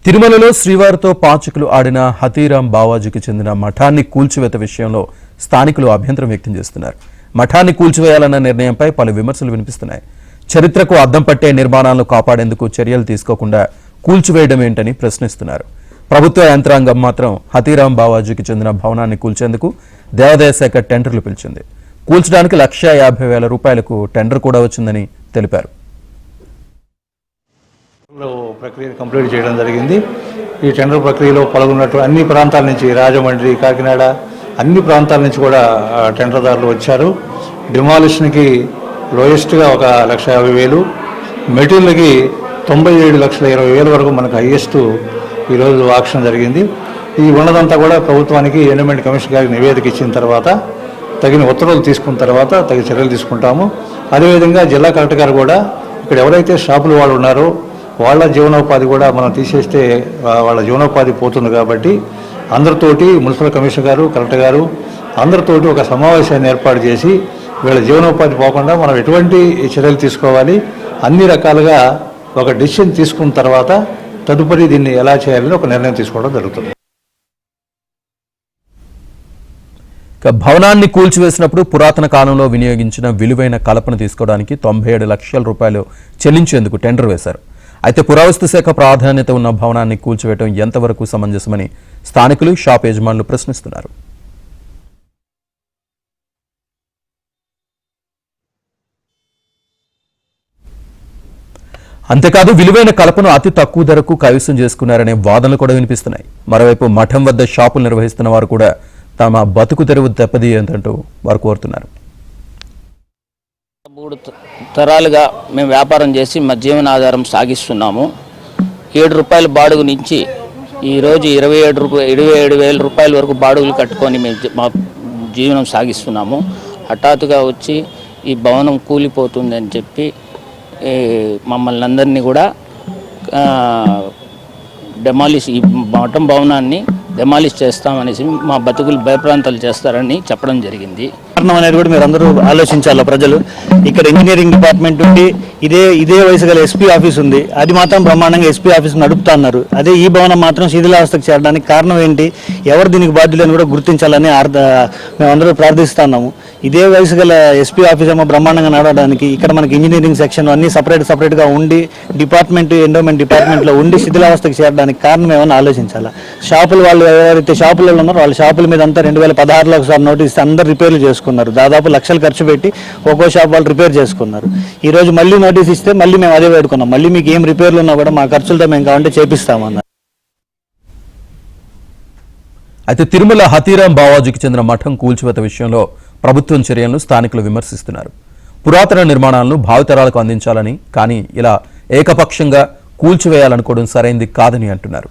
తిరుమలలో శ్రీవారితో పాచికలు ఆడిన హతీరాం బావాజీకి చెందిన మఠాన్ని కూల్చివేత విషయంలో స్థానికులు అభ్యంతరం వ్యక్తం చేస్తున్నారు. మఠాన్ని కూల్చివేయాలన్న నిర్ణయంపై పలు విమర్శలు వినిపిస్తున్నాయి. చరిత్రకు అద్దం పట్టే నిర్మాణాలను కాపాడేందుకు చర్యలు తీసుకోకుండా కూల్చివేయడం ఏంటని ప్రశ్నిస్తున్నారు. ప్రభుత్వ యంత్రాంగం మాత్రం హతీరాం బావాజీకి చెందిన భవనాన్ని కూల్చేందుకు దేవాదాయ శాఖ టెండర్లు పిలిచింది. కూల్చడానికి ₹1,50,000 టెండర్ కూడా వచ్చిందని తెలిపారు. ప్రక్రియ కంప్లీట్ చేయడం జరిగింది. ఈ టెండర్ ప్రక్రియలో పాల్గొన్నట్టు అన్ని ప్రాంతాల నుంచి రాజమండ్రి, కాకినాడ అన్ని ప్రాంతాల నుంచి కూడా టెండర్దారులు వచ్చారు. డిమాలిషన్కి లోయెస్ట్గా 1,50,000, మెటీరియల్కి 97,20,000 వరకు మనకు హైయెస్ట్ ఈరోజు ఆక్షన్ జరిగింది. ఈ ఉన్నదంతా కూడా ప్రభుత్వానికి ఎన్విరాన్మెంట్ కమిషన్ గారికి నివేదిక ఇచ్చిన తర్వాత తగిన ఉత్తర్వులు తీసుకున్న తర్వాత తగిన చర్యలు తీసుకుంటాము. అదేవిధంగా జిల్లా కలెక్టర్ గారు కూడా ఇక్కడ ఎవరైతే షాపులు వాళ్ళు ఉన్నారో వాళ్ళ జీవనోపాధి కూడా మనం తీసేస్తే వాళ్ళ జీవనోపాధి పోతుంది కాబట్టి అందరితోటి మున్సిపల్ కమిషనర్ గారు, కలెక్టర్ గారు అందరితోటి ఒక సమావేశాన్ని ఏర్పాటు చేసి వీళ్ళ జీవనోపాధి పోకుండా మనం ఎటువంటి చర్యలు తీసుకోవాలి, అన్ని రకాలుగా ఒక డిసిషన్ తీసుకున్న తర్వాత తదుపరి దీన్ని ఎలా చేయాలని ఒక నిర్ణయం తీసుకోవడం జరుగుతుంది. భవనాన్ని కూల్చివేసినప్పుడు పురాతన కాలంలో వినియోగించిన విలువైన కలపను తీసుకోవడానికి ₹97 లక్షల చెల్లించేందుకు టెండర్ వేశారు. అయితే పురావస్తు శాఖ ప్రాధాన్యత ఉన్న భవనాన్ని కూల్చివేయడం ఎంతవరకు సమంజసమని స్థానికులు, షాప్ యజమానులు ప్రశ్నిస్తున్నారు. అంతేకాదు విలువైన కలపను అతి తక్కువ ధరకు కైవసం చేసుకున్నారనే వాదనలు కూడా వినిపిస్తున్నాయి. మరోవైపు మఠం వద్ద షాపులు నిర్వహిస్తున్న వారు కూడా తమ బతుకు తెరువు దెబ్బతీయంటూ వారు కోరుతున్నారు. 3 తరాలుగా మేము వ్యాపారం చేసి మా జీవనాధారం సాగిస్తున్నాము. ₹7 బాడుగు నుంచి ఈరోజు ₹27,000 వరకు బాడుగులు కట్టుకొని మేము మా జీవనం సాగిస్తున్నాము. హఠాత్తుగా వచ్చి ఈ భవనం కూలిపోతుందని చెప్పి మమ్మల్ని అందరినీ కూడా ఈ మఠం భవనాన్ని డెమాలిష్ చేస్తామనేసి మా బతుకులు భయప్రాంతాలు చేస్తారని చెప్పడం జరిగింది. కారణం అనేది కూడా మీరు అందరూ ఆలోచించాలి. ప్రజలు ఇక్కడ ఇంజనీరింగ్ డిపార్ట్మెంట్ ఉండి ఇదే వయసు గల ఎస్పీ ఆఫీస్ ఉంది, అది మాత్రం బ్రహ్మాండంగా ఎస్పీ ఆఫీస్ నడుపుతా అన్నారు. అదే ఈ భవనం మాత్రం శిథిలావస్థకు చేరడానికి కారణం ఏంటి, ఎవరు దీనికి బాధ్యులని కూడా గుర్తించాలని మేమందరూ ప్రార్థిస్తున్నాము. ఇదే వయసు గల ఎస్పీ ఆఫీస్ ఏమో బ్రహ్మాండంగా నడవడానికి ఇక్కడ మనకి ఇంజనీరింగ్ సెక్షన్ అన్ని సపరేట్గా ఉండి డిపార్ట్మెంట్ ఎండోమెంట్ డిపార్ట్మెంట్లో ఉండి శిథిలావస్థకు చేరడానికి కారణం ఏమన్నా ఆలోచించాలా. షాపులు వాళ్ళు ఎవరైతే షాపులలో ఉన్నారో వాళ్ళ షాపుల మీద అంతా 2016లో ఒకసారి నోటీస్ ఇస్తే అందరు రిపేర్లు చేసుకున్నారు. దాదాపు లక్షలు ఖర్చు పెట్టి ఒక్కో షాప్ వాళ్ళు రిపేర్ చేసుకున్నారు. ఈ రోజు మళ్ళీ నోటీస్ ఇస్తే మళ్ళీ మేము అదే వేడుకున్నాం, మళ్ళీ మీకు ఏం రిపేర్లు ఉన్నా కూడా మా ఖర్చులతో మేము కావాలంటే చేపిస్తామన్నారు. అయితే తిరుమల హతీరాం బావాజీకి చెందిన మఠం కూల్చివేత విషయంలో ప్రభుత్వం చర్యలను స్థానికులు విమర్శిస్తున్నారు. పురాతన నిర్మాణాలను భావితరాలకు అందించాలని, కానీ ఇలా ఏకపక్షంగా కూల్చివేయాలనుకోవడం సరైంది కాదని అంటున్నారు.